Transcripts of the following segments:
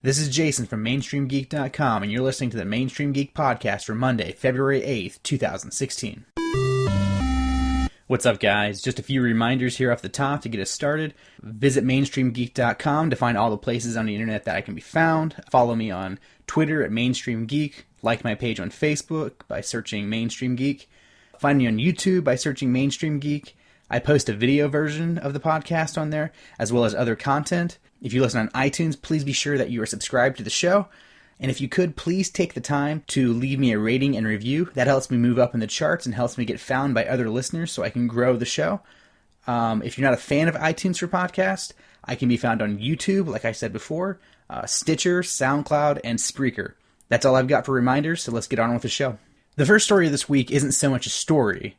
This is Jason from MainstreamGeek.com, and you're listening to the Mainstream Geek Podcast for Monday, February 8th, 2016. What's up, guys? Just a few reminders here off the top to get us started. Visit MainstreamGeek.com to find all the places on the internet that I can be found. Follow me on Twitter at MainstreamGeek. Like my page on Facebook by searching Mainstream Geek. Find me on YouTube by searching Mainstream Geek. I post a video version of the podcast on there, as well as other content. If you listen on iTunes, please be sure that you are subscribed to the show. And if you could, please take the time to leave me a rating and review. That helps me move up in the charts and helps me get found by other listeners so I can grow the show. If you're not a fan of iTunes for podcast, I can be found on YouTube, like I said before, Stitcher, SoundCloud, and Spreaker. That's all I've got for reminders, so let's get on with the show. The first story of this week isn't so much a story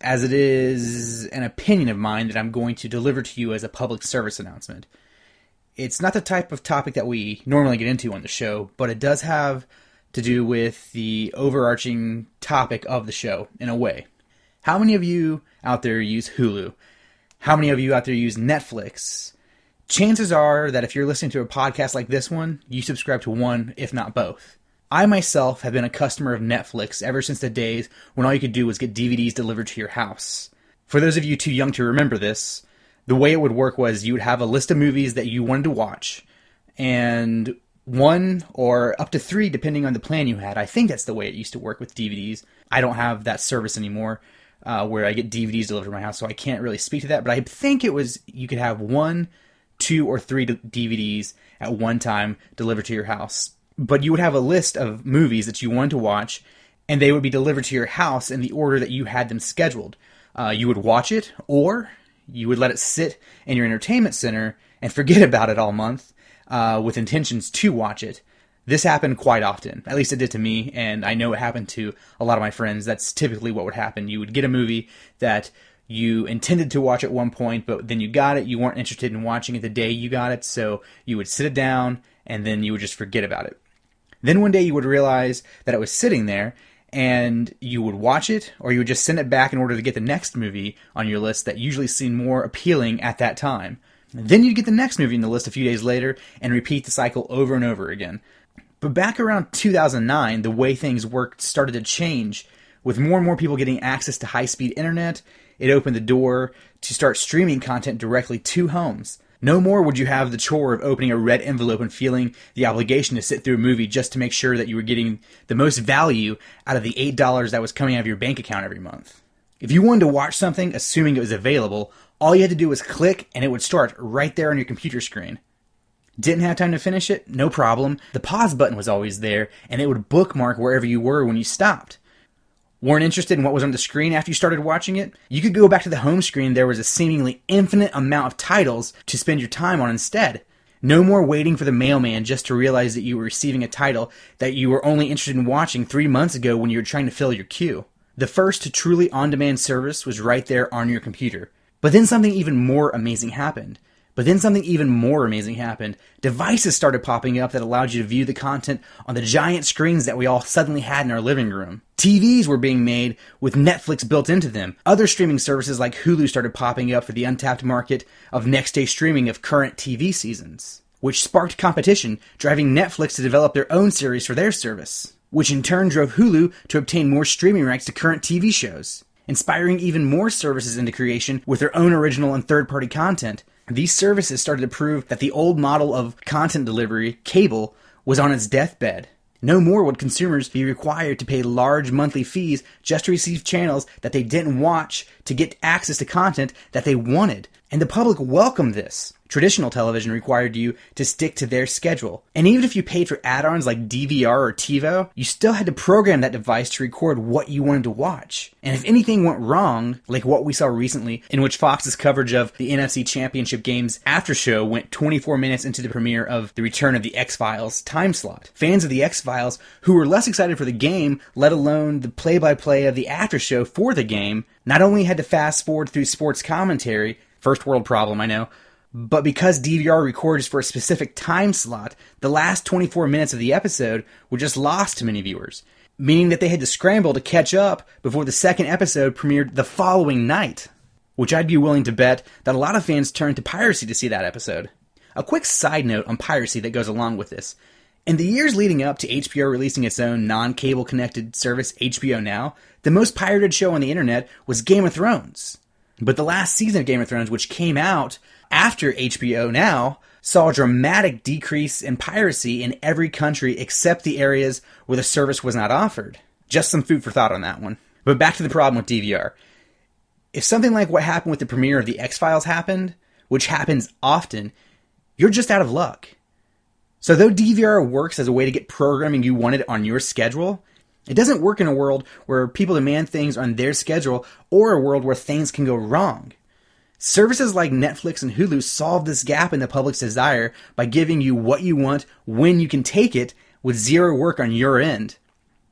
as it is an opinion of mine that I'm going to deliver to you as a public service announcement. It's not the type of topic that we normally get into on the show, but it does have to do with the overarching topic of the show, in a way. How many of you out there use Hulu? How many of you out there use Netflix? Chances are that if you're listening to a podcast like this one, you subscribe to one, if not both. I myself have been a customer of Netflix ever since the days when all you could do was get DVDs delivered to your house. For those of you too young to remember this, the way it would work was you would have a list of movies that you wanted to watch, and one or up to three, depending on the plan you had. I think that's the way it used to work with DVDs. I don't have that service anymore where I get DVDs delivered to my house, so I can't really speak to that. But I think it was you could have 1, 2, or 3 DVDs at one time delivered to your house. But you would have a list of movies that you wanted to watch, and they would be delivered to your house in the order that you had them scheduled. You would watch it, or you would let it sit in your entertainment center and forget about it all month with intentions to watch it. This happened quite often. At least it did to me, and I know it happened to a lot of my friends. That's typically what would happen. You would get a movie that you intended to watch at one point, but then you got it. You weren't interested in watching it the day you got it, so you would sit it down, and then you would just forget about it. Then one day you would realize that it was sitting there, and you would watch it, or you would just send it back in order to get the next movie on your list that usually seemed more appealing at that time. Then you'd get the next movie in the list a few days later, and repeat the cycle over and over again. But back around 2009, the way things worked started to change. With more and more people getting access to high-speed internet, it opened the door to start streaming content directly to homes. No more would you have the chore of opening a red envelope and feeling the obligation to sit through a movie just to make sure that you were getting the most value out of the $8 that was coming out of your bank account every month. If you wanted to watch something, assuming it was available, all you had to do was click and it would start right there on your computer screen. Didn't have time to finish it? No problem. The pause button was always there, and it would bookmark wherever you were when you stopped. Weren't interested in what was on the screen after you started watching it? You could go back to the home screen. There was a seemingly infinite amount of titles to spend your time on instead. No more waiting for the mailman just to realize that you were receiving a title that you were only interested in watching 3 months ago when you were trying to fill your queue. The first truly on-demand service was right there on your computer. But then something even more amazing happened. Devices started popping up that allowed you to view the content on the giant screens that we all suddenly had in our living room. TVs were being made with Netflix built into them. Other streaming services like Hulu started popping up for the untapped market of next-day streaming of current TV seasons, which sparked competition, driving Netflix to develop their own series for their service, which in turn drove Hulu to obtain more streaming rights to current TV shows, inspiring even more services into creation with their own original and third-party content. These services started to prove that the old model of content delivery, cable, was on its deathbed. No more would consumers be required to pay large monthly fees just to receive channels that they didn't watch to get access to content that they wanted. And the public welcomed this. Traditional television required you to stick to their schedule. And even if you paid for add-ons like DVR or TiVo, you still had to program that device to record what you wanted to watch. And if anything went wrong, like what we saw recently, in which Fox's coverage of the NFC Championship game's after show went 24 minutes into the premiere of The Return of the X-Files time slot. Fans of the X-Files, who were less excited for the game, let alone the play-by-play of the after show for the game, not only had to fast forward through sports commentary, first world problem, I know, but because DVR records for a specific time slot, the last 24 minutes of the episode were just lost to many viewers, meaning that they had to scramble to catch up before the second episode premiered the following night, which I'd be willing to bet that a lot of fans turned to piracy to see that episode. A quick side note on piracy that goes along with this. In the years leading up to HBO releasing its own non-cable connected service, HBO Now, the most pirated show on the internet was Game of Thrones. But the last season of Game of Thrones, which came out after HBO Now, saw a dramatic decrease in piracy in every country except the areas where the service was not offered. Just some food for thought on that one. But back to the problem with DVR. If something like what happened with the premiere of The X-Files happened, which happens often, you're just out of luck. So though DVR works as a way to get programming you wanted on your schedule, it doesn't work in a world where people demand things on their schedule or a world where things can go wrong. Services like Netflix and Hulu solve this gap in the public's desire by giving you what you want when you can take it with zero work on your end.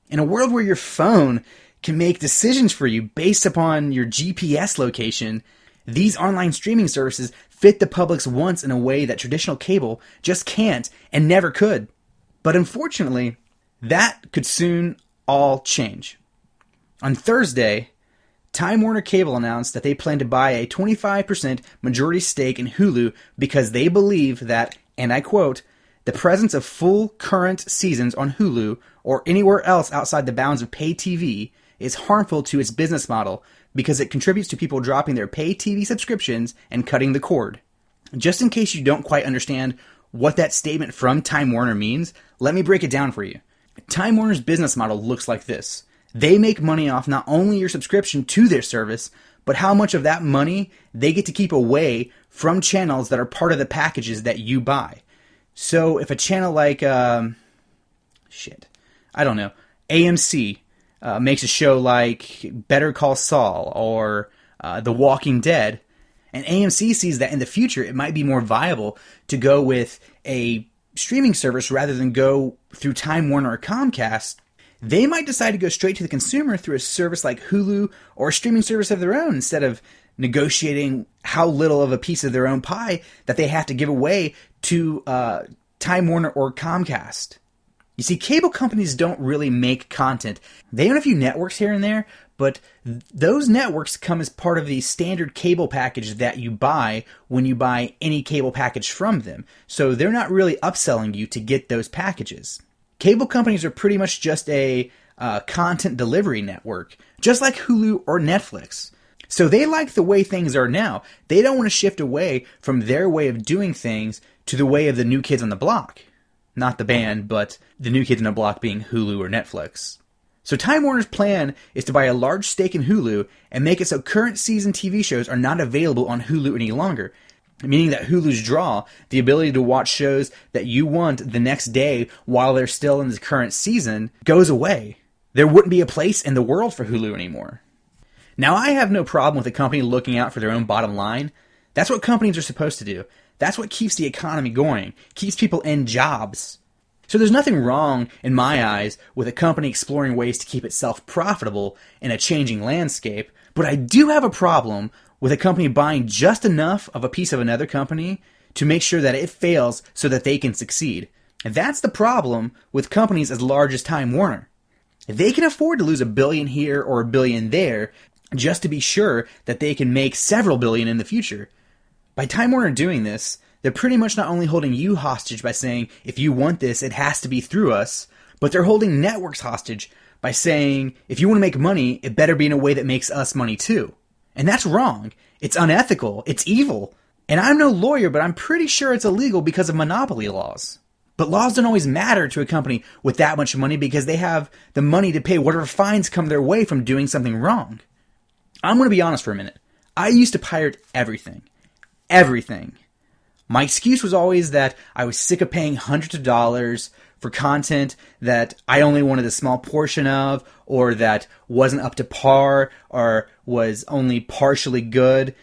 In a world where your phone can make decisions for you based upon your GPS location, these online streaming services fit the public's wants in a way that traditional cable just can't and never could. But unfortunately, that could soon all change. On Thursday, Time Warner Cable announced that they plan to buy a 25% majority stake in Hulu because they believe that, and I quote, "the presence of full current seasons on Hulu or anywhere else outside the bounds of pay TV is harmful to its business model because it contributes to people dropping their pay TV subscriptions and cutting the cord." Just in case you don't quite understand what that statement from Time Warner means, let me break it down for you. Time Warner's business model looks like this. They make money off not only your subscription to their service, but how much of that money they get to keep away from channels that are part of the packages that you buy. So if a channel like, AMC makes a show like Better Call Saul or The Walking Dead, and AMC sees that in the future it might be more viable to go with a streaming service rather than go through Time Warner or Comcast, they might decide to go straight to the consumer through a service like Hulu or a streaming service of their own instead of negotiating how little of a piece of their own pie that they have to give away to Time Warner or Comcast. You see, cable companies don't really make content. They own a few networks here and there, but those networks come as part of the standard cable package that you buy when you buy any cable package from them. So they're not really upselling you to get those packages. Cable companies are pretty much just a content delivery network, just like Hulu or Netflix. So they like the way things are now. They don't want to shift away from their way of doing things to the way of the New Kids on the Block. Not the band, but the New Kids on the Block being Hulu or Netflix. So Time Warner's plan is to buy a large stake in Hulu and make it so current season TV shows are not available on Hulu any longer, meaning that Hulu's draw, the ability to watch shows that you want the next day while they're still in the current season, goes away. There wouldn't be a place in the world for Hulu anymore. Now, I have no problem with a company looking out for their own bottom line. That's what companies are supposed to do. That's what keeps the economy going, keeps people in jobs. So there's nothing wrong, in my eyes, with a company exploring ways to keep itself profitable in a changing landscape, but I do have a problem with a company buying just enough of a piece of another company to make sure that it fails so that they can succeed. And that's the problem with companies as large as Time Warner. They can afford to lose $1 billion here or $1 billion there just to be sure that they can make several billion in the future. By Time Warner doing this, they're pretty much not only holding you hostage by saying, if you want this, it has to be through us, but they're holding networks hostage by saying, if you want to make money, it better be in a way that makes us money too. And that's wrong. It's unethical. It's evil. And I'm no lawyer, but I'm pretty sure it's illegal because of monopoly laws. But laws don't always matter to a company with that much money because they have the money to pay whatever fines come their way from doing something wrong. I'm going to be honest for a minute. I used to pirate everything. Everything. My excuse was always that I was sick of paying hundreds of dollars for content that I only wanted a small portion of, or that wasn't up to par, or was only partially good.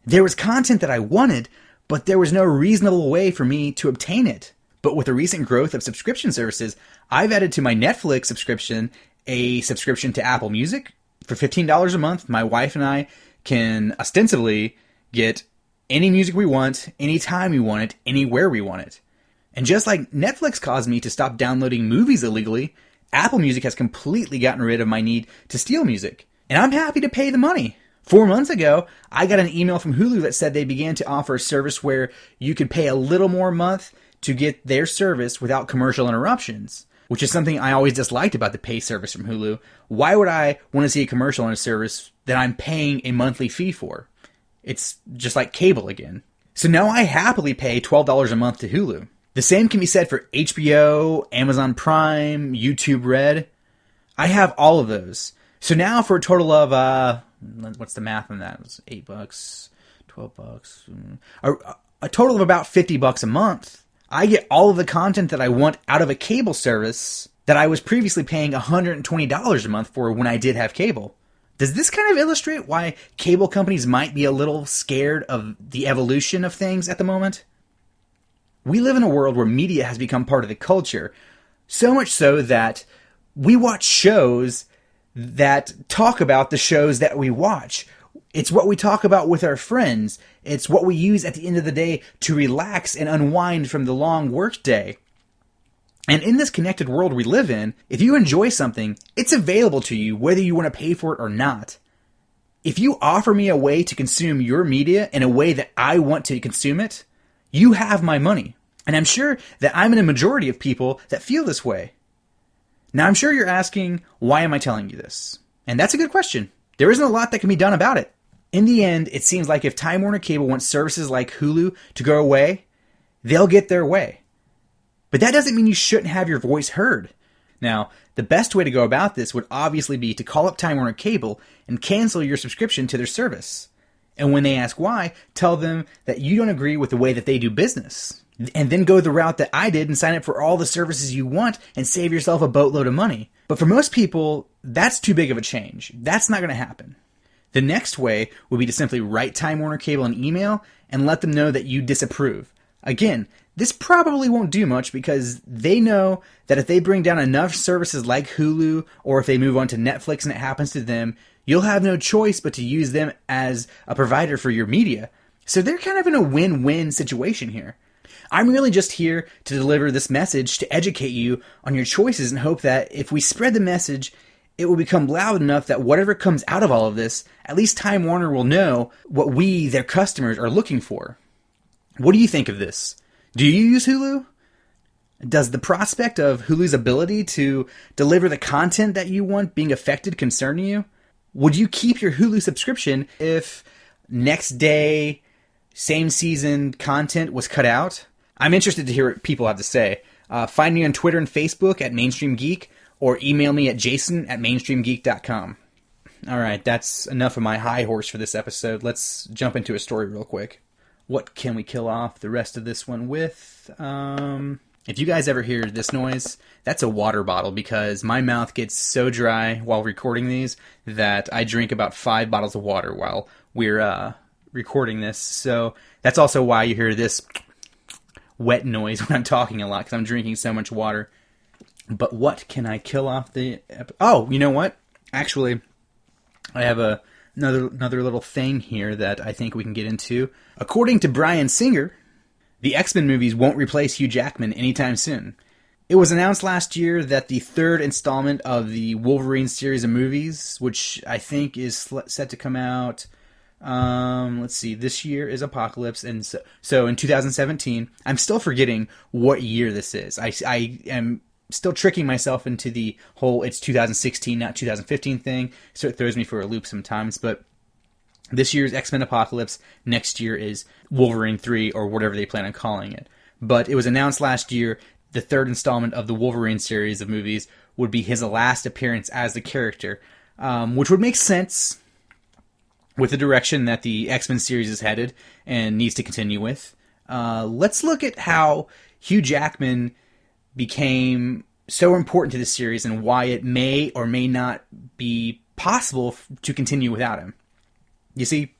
There was content that I wanted, but there was no reasonable way for me to obtain it. But with the recent growth of subscription services, I've added to my Netflix subscription a subscription to Apple Music. For $15 a month, my wife and I can ostensibly get any music we want, anytime we want it, anywhere we want it. And just like Netflix caused me to stop downloading movies illegally, Apple Music has completely gotten rid of my need to steal music. And I'm happy to pay the money. 4 months ago, I got an email from Hulu that said they began to offer a service where you could pay a little more a month to get their service without commercial interruptions, which is something I always disliked about the pay service from Hulu. Why would I want to see a commercial on a service that I'm paying a monthly fee for? It's just like cable again. So now I happily pay $12 a month to Hulu. The same can be said for HBO, Amazon Prime, YouTube Red. I have all of those. So now for a total of, what's the math on that? It was $8, $12, a total of about $50 a month. I get all of the content that I want out of a cable service that I was previously paying $120 a month for when I did have cable. Does this kind of illustrate why cable companies might be a little scared of the evolution of things at the moment? We live in a world where media has become part of the culture, so much so that we watch shows that talk about the shows that we watch. It's what we talk about with our friends. It's what we use at the end of the day to relax and unwind from the long work day. And in this connected world we live in, if you enjoy something, it's available to you whether you want to pay for it or not. If you offer me a way to consume your media in a way that I want to consume it, you have my money. And I'm sure that I'm in a majority of people that feel this way. Now, I'm sure you're asking, why am I telling you this? And that's a good question. There isn't a lot that can be done about it. In the end, it seems like if Time Warner Cable wants services like Hulu to go away, they'll get their way. But that doesn't mean you shouldn't have your voice heard. Now, the best way to go about this would obviously be to call up Time Warner Cable and cancel your subscription to their service. And when they ask why, tell them that you don't agree with the way that they do business. And then go the route that I did and sign up for all the services you want and save yourself a boatload of money. But for most people, that's too big of a change. That's not going to happen. The next way would be to simply write Time Warner Cable an email and let them know that you disapprove. Again, this probably won't do much because they know that if they bring down enough services like Hulu or if they move on to Netflix and it happens to them, you'll have no choice but to use them as a provider for your media. So they're kind of in a win-win situation here. I'm really just here to deliver this message to educate you on your choices and hope that if we spread the message, it will become loud enough that whatever comes out of all of this, at least Time Warner will know what we, their customers, are looking for. What do you think of this? Do you use Hulu? Does the prospect of Hulu's ability to deliver the content that you want being affected concern you? Would you keep your Hulu subscription if next day, same season content was cut out? I'm interested to hear what people have to say. Find me on Twitter and Facebook at Mainstream Geek, or email me at jason@mainstreamgeek.com. All right, that's enough of my high horse for this episode. Let's jump into a story real quick. What can we kill off the rest of this one with? If you guys ever hear this noise, that's a water bottle because my mouth gets so dry while recording these that I drink about 5 bottles of water while we're recording this. So that's also why you hear this wet noise when I'm talking a lot because I'm drinking so much water. But what can I kill off the... Oh, you know what? Actually, I have another little thing here that I think we can get into. According to Bryan Singer, the X-Men movies won't replace Hugh Jackman anytime soon. It was announced last year that the third installment of the Wolverine series of movies, which I think is set to come out... let's see, this year is Apocalypse, and so in 2017, I'm still forgetting what year this is. I am still tricking myself into the whole it's 2016, not 2015 thing, so it throws me for a loop sometimes, but this year's X-Men Apocalypse, next year is Wolverine 3, or whatever they plan on calling it. But it was announced last year the third installment of the Wolverine series of movies would be his last appearance as the character, which would make sense with the direction that the X-Men series is headed and needs to continue with. Let's look at how Hugh Jackman became so important to the series and why it may or may not be possible to continue without him. You see,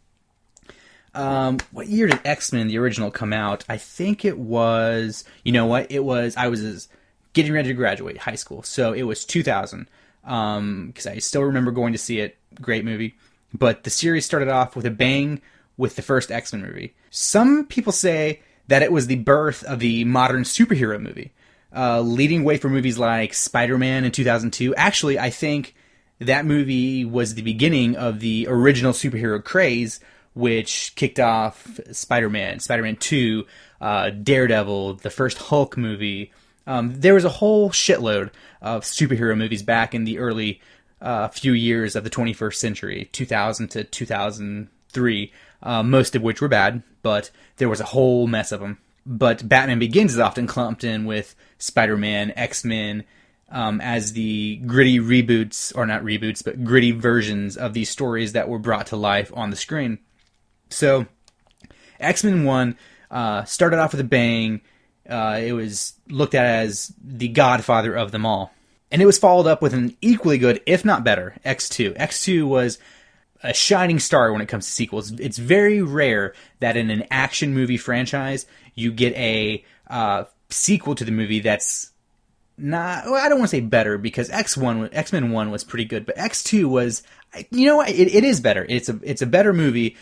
what year did X-Men, the original, come out? I think it was, I was getting ready to graduate high school, so it was 2000, because I still remember going to see it. Great movie. But the series started off with a bang with the first X-Men movie. Some people say that it was the birth of the modern superhero movie, leading way for movies like Spider-Man in 2002. Actually, I think that movie was the beginning of the original superhero craze, which kicked off Spider-Man, Spider-Man 2, Daredevil, the first Hulk movie. There was a whole shitload of superhero movies back in the early few years of the 21st century, 2000 to 2003, most of which were bad, but there was a whole mess of them. But Batman Begins is often clumped in with Spider-Man, X-Men, as the gritty reboots, or not reboots, but gritty versions of these stories that were brought to life on the screen. So, X-Men 1 started off with a bang. It was looked at as the godfather of them all. And it was followed up with an equally good, if not better, X2. X2 was a shining star when it comes to sequels. It's very rare that in an action movie franchise, you get a sequel to the movie that's not, well, I don't want to say better, because X-Men 1 was pretty good, but X2 was, you know what, it is better. It's a better movie,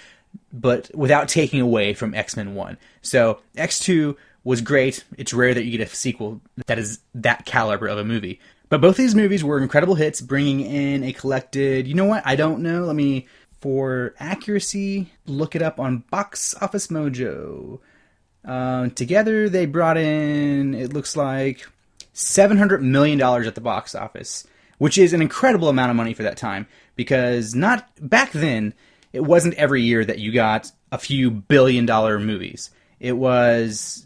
but without taking away from X-Men 1. So X2 was great. It's rare that you get a sequel that is that caliber of a movie. But both these movies were incredible hits, bringing in a collected, you know what, I don't know, let me, for accuracy, look it up on Box Office Mojo. Together they brought in, it looks like, $700 million at the box office, which is an incredible amount of money for that time, because not back then, it wasn't every year that you got a few billion-dollar movies. It was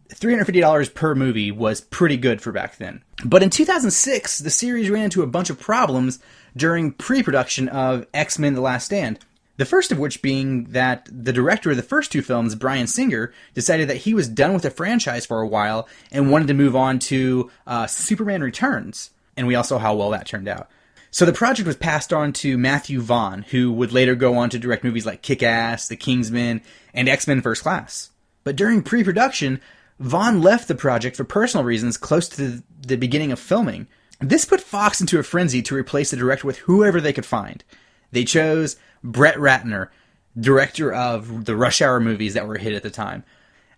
$350 per movie was pretty good for back then. But in 2006, the series ran into a bunch of problems during pre-production of X-Men: The Last Stand. The first of which being that the director of the first two films, Bryan Singer, decided that he was done with the franchise for a while and wanted to move on to Superman Returns. And we all saw how well that turned out. So the project was passed on to Matthew Vaughn, who would later go on to direct movies like Kick-Ass, The Kingsman, and X-Men First Class. But during pre-production, Vaughn left the project for personal reasons close to the beginning of filming. This put Fox into a frenzy to replace the director with whoever they could find. They chose Brett Ratner, director of the Rush Hour movies that were a hit at the time.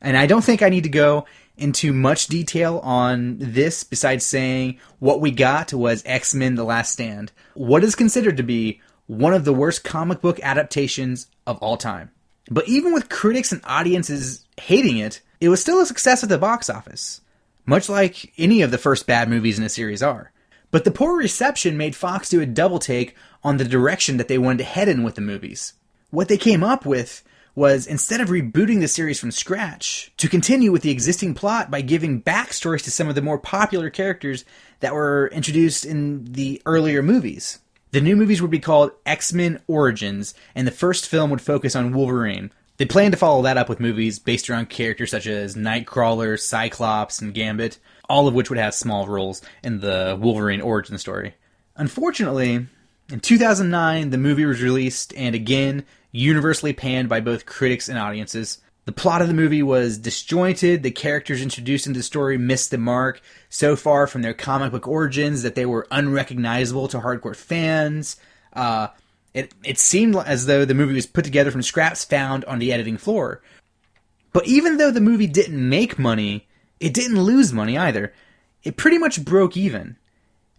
And I don't think I need to go into much detail on this besides saying what we got was X-Men: The Last Stand, what is considered to be one of the worst comic book adaptations of all time. But even with critics and audiences hating it, it was still a success at the box office, much like any of the first bad movies in a series are. But the poor reception made Fox do a double take on the direction that they wanted to head in with the movies. What they came up with was, instead of rebooting the series from scratch, to continue with the existing plot by giving backstories to some of the more popular characters that were introduced in the earlier movies. The new movies would be called X-Men Origins, and the first film would focus on Wolverine. They planned to follow that up with movies based around characters such as Nightcrawler, Cyclops, and Gambit, all of which would have small roles in the Wolverine origin story. Unfortunately, in 2009, the movie was released and again, universally panned by both critics and audiences. The plot of the movie was disjointed, the characters introduced into the story missed the mark so far from their comic book origins that they were unrecognizable to hardcore fans. It seemed as though the movie was put together from scraps found on the editing floor. But even though the movie didn't make money, it didn't lose money either. It pretty much broke even,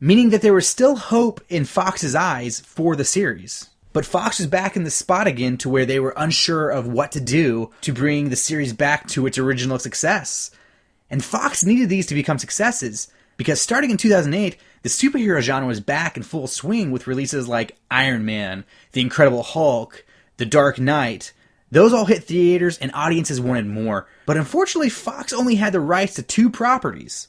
meaning that there was still hope in Fox's eyes for the series. But Fox was back in the spot again to where they were unsure of what to do to bring the series back to its original success. And Fox needed these to become successes, because starting in 2008, the superhero genre was back in full swing with releases like Iron Man, The Incredible Hulk, The Dark Knight. Those all hit theaters and audiences wanted more. But unfortunately, Fox only had the rights to two properties.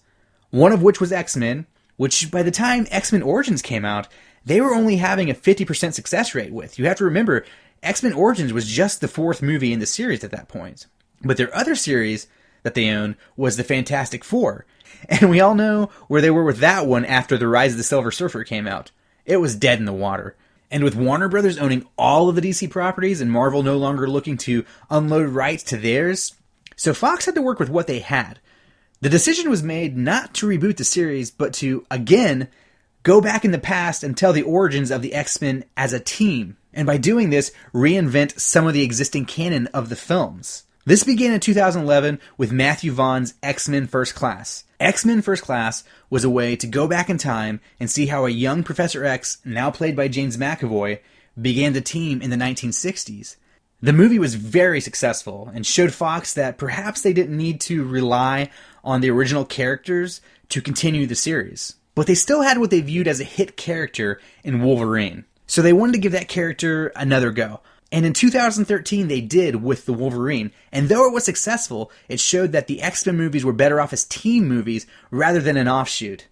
One of which was X-Men, which by the time X-Men Origins came out, they were only having a 50% success rate with. You have to remember, X-Men Origins was just the fourth movie in the series at that point. But their other series that they owned was the Fantastic Four. And we all know where they were with that one after The Rise of the Silver Surfer came out. It was dead in the water. And with Warner Brothers owning all of the DC properties and Marvel no longer looking to unload rights to theirs, so Fox had to work with what they had. The decision was made not to reboot the series, but to, again, go back in the past and tell the origins of the X-Men as a team. And by doing this, reinvent some of the existing canon of the films. This began in 2011 with Matthew Vaughn's X-Men First Class. X-Men First Class was a way to go back in time and see how a young Professor X, now played by James McAvoy, began the team in the 1960s. The movie was very successful and showed Fox that perhaps they didn't need to rely on the original characters to continue the series. But they still had what they viewed as a hit character in Wolverine. So they wanted to give that character another go. And in 2013 they did with the Wolverine. And though it was successful, it showed that the X-Men movies were better off as team movies rather than an offshoot.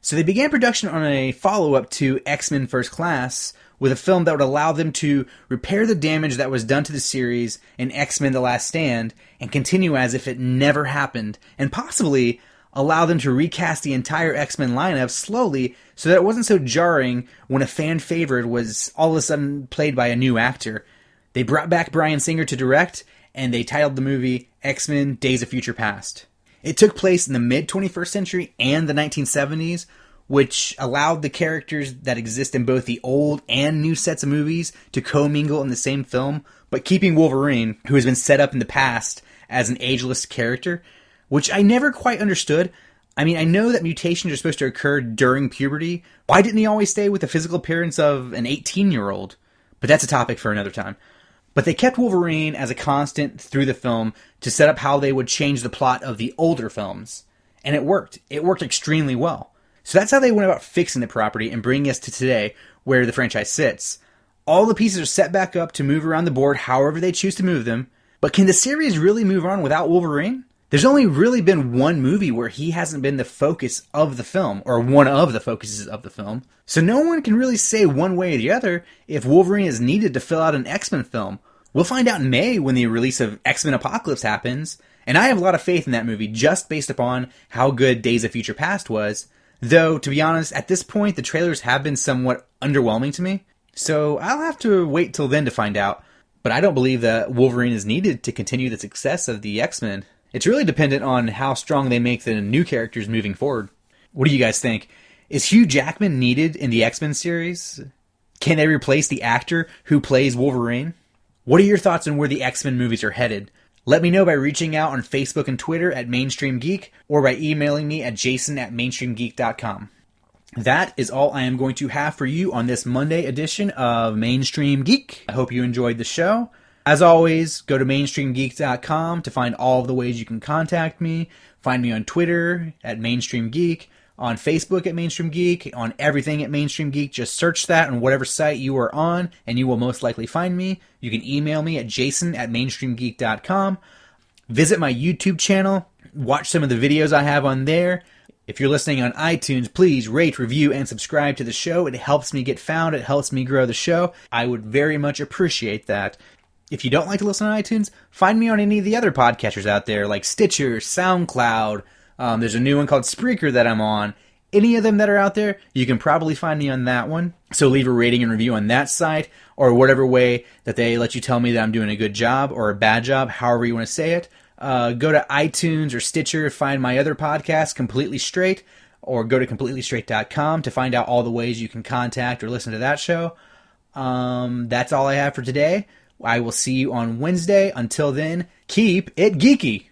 So they began production on a follow-up to X-Men First Class, with a film that would allow them to repair the damage that was done to the series in X-Men The Last Stand and continue as if it never happened, and possibly allow them to recast the entire X-Men lineup slowly so that it wasn't so jarring when a fan favorite was all of a sudden played by a new actor. They brought back Bryan Singer to direct, and they titled the movie X-Men Days of Future Past. It took place in the mid-21st century and the 1970s, which allowed the characters that exist in both the old and new sets of movies to commingle in the same film, but keeping Wolverine, who has been set up in the past as an ageless character, which I never quite understood. I mean, I know that mutations are supposed to occur during puberty. Why didn't he always stay with the physical appearance of an 18-year-old? But that's a topic for another time. But they kept Wolverine as a constant through the film to set up how they would change the plot of the older films. And it worked. It worked extremely well. So that's how they went about fixing the property and bringing us to today, where the franchise sits. All the pieces are set back up to move around the board however they choose to move them. But can the series really move on without Wolverine? There's only really been one movie where he hasn't been the focus of the film, or one of the focuses of the film. So no one can really say one way or the other if Wolverine is needed to fill out an X-Men film. We'll find out in May when the release of X-Men Apocalypse happens, and I have a lot of faith in that movie just based upon how good Days of Future Past was. Though, to be honest, at this point, the trailers have been somewhat underwhelming to me, so I'll have to wait till then to find out. But I don't believe that Wolverine is needed to continue the success of the X-Men. It's really dependent on how strong they make the new characters moving forward. What do you guys think? Is Hugh Jackman needed in the X-Men series? Can they replace the actor who plays Wolverine? What are your thoughts on where the X-Men movies are headed? Let me know by reaching out on Facebook and Twitter at Mainstream Geek, or by emailing me at jason@mainstreamgeek.com. That is all I am going to have for you on this Monday edition of Mainstream Geek. I hope you enjoyed the show. As always, go to mainstreamgeek.com to find all of the ways you can contact me. Find me on Twitter at Mainstream Geek, on Facebook at Mainstream Geek, on everything at Mainstream Geek. Just search that on whatever site you are on, and you will most likely find me. You can email me at jason@mainstreamgeek.com. Visit my YouTube channel. Watch some of the videos I have on there. If you're listening on iTunes, please rate, review, and subscribe to the show. It helps me get found. It helps me grow the show. I would very much appreciate that. If you don't like to listen on iTunes, find me on any of the other podcasters out there, like Stitcher, SoundCloud. There's a new one called Spreaker that I'm on. Any of them that are out there, you can probably find me on that one. So leave a rating and review on that site, or whatever way that they let you tell me that I'm doing a good job or a bad job, however you want to say it. Go to iTunes or Stitcher, find my other podcast, Completely Straight, or go to CompletelyStraight.com to find out all the ways you can contact or listen to that show. That's all I have for today. I will see you on Wednesday. Until then, keep it geeky.